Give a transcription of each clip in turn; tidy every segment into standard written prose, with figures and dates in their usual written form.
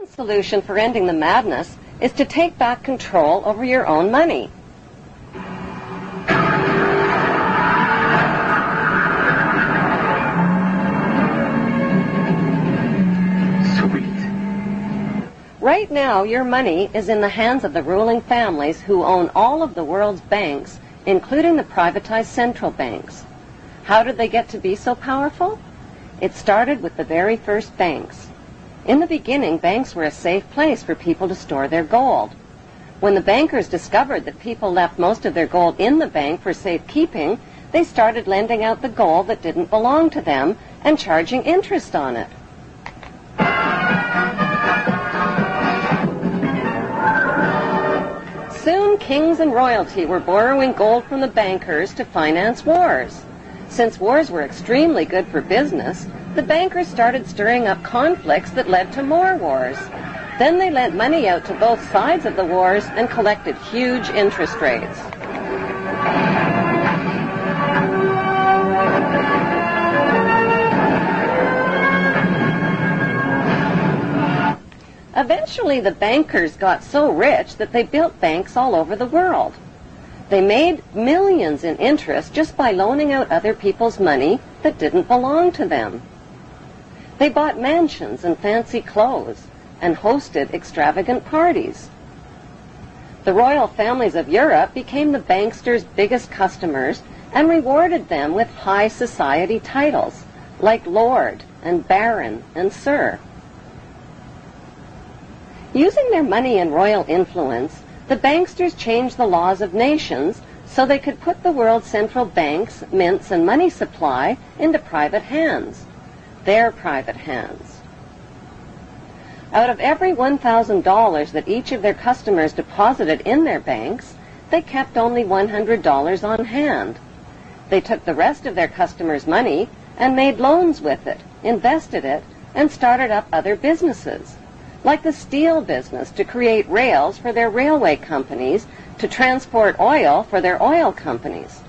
The solution for ending the madness is to take back control over your own money. Right now, your money is in the hands of the ruling families who own all of the world's banks, including the privatized central banks. How did they get to be so powerful? It started with the very first banks. In the beginning, banks were a safe place for people to store their gold. When the bankers discovered that people left most of their gold in the bank for safekeeping, they started lending out the gold that didn't belong to them and charging interest on it. Soon, kings and royalty were borrowing gold from the bankers to finance wars. Since wars were extremely good for business, the bankers started stirring up conflicts that led to more wars. Then they lent money out to both sides of the wars and collected huge interest rates. Eventually, the bankers got so rich that they built banks all over the world. They made millions in interest just by loaning out other people's money that didn't belong to them. They bought mansions and fancy clothes and hosted extravagant parties. The royal families of Europe became the banksters' biggest customers and rewarded them with high society titles like Lord and Baron and Sir. Using their money and royal influence, the banksters changed the laws of nations so they could put the world's central banks, mints, and money supply into private hands, their private hands. Out of every $1,000 that each of their customers deposited in their banks, they kept only $100 on hand. They took the rest of their customers' money and made loans with it, invested it, and started up other businesses, like the steel business to create rails for their railway companies to transport oil for their oil companies.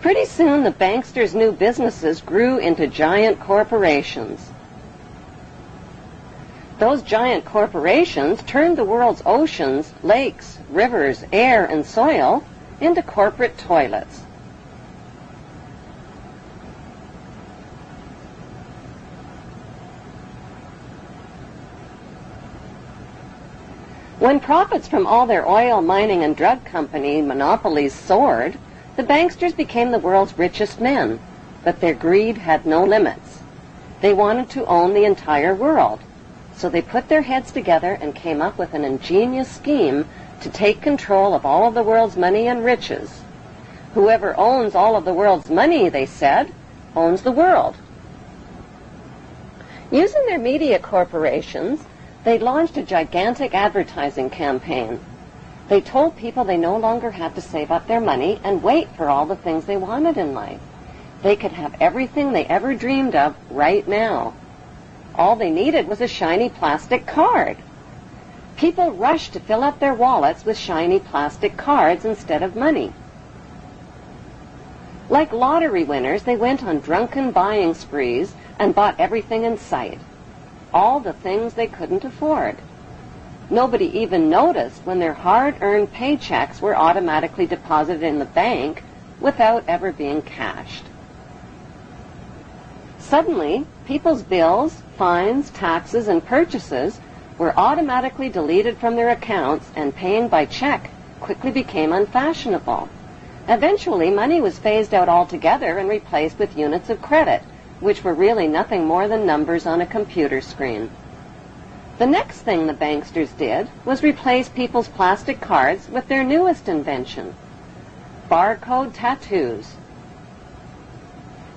Pretty soon, the banksters' new businesses grew into giant corporations. Those giant corporations turned the world's oceans, lakes, rivers, air, and soil into corporate toilets. When profits from all their oil, mining, and drug company monopolies soared, the banksters became the world's richest men, but their greed had no limits. They wanted to own the entire world, so they put their heads together and came up with an ingenious scheme to take control of all of the world's money and riches. Whoever owns all of the world's money, they said, owns the world. Using their media corporations, they launched a gigantic advertising campaign. They told people they no longer had to save up their money and wait for all the things they wanted in life. They could have everything they ever dreamed of right now. All they needed was a shiny plastic card. People rushed to fill up their wallets with shiny plastic cards instead of money. Like lottery winners, they went on drunken buying sprees and bought everything in sight. All the things they couldn't afford. Nobody even noticed when their hard-earned paychecks were automatically deposited in the bank without ever being cashed. Suddenly, people's bills, fines, taxes, and purchases were automatically deleted from their accounts, and paying by check quickly became unfashionable. Eventually, money was phased out altogether and replaced with units of credit, which were really nothing more than numbers on a computer screen. The next thing the banksters did was replace people's plastic cards with their newest invention, barcode tattoos.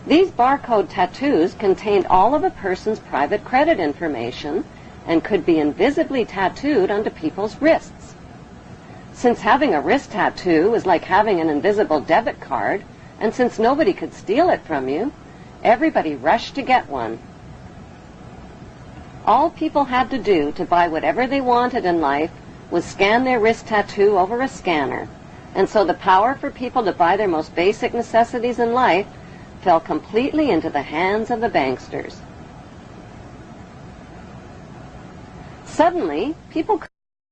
These barcode tattoos contained all of a person's private credit information and could be invisibly tattooed onto people's wrists. Since having a wrist tattoo was like having an invisible debit card, and since nobody could steal it from you, everybody rushed to get one. All people had to do to buy whatever they wanted in life was scan their wrist tattoo over a scanner, and so the power for people to buy their most basic necessities in life fell completely into the hands of the banksters. Suddenly, people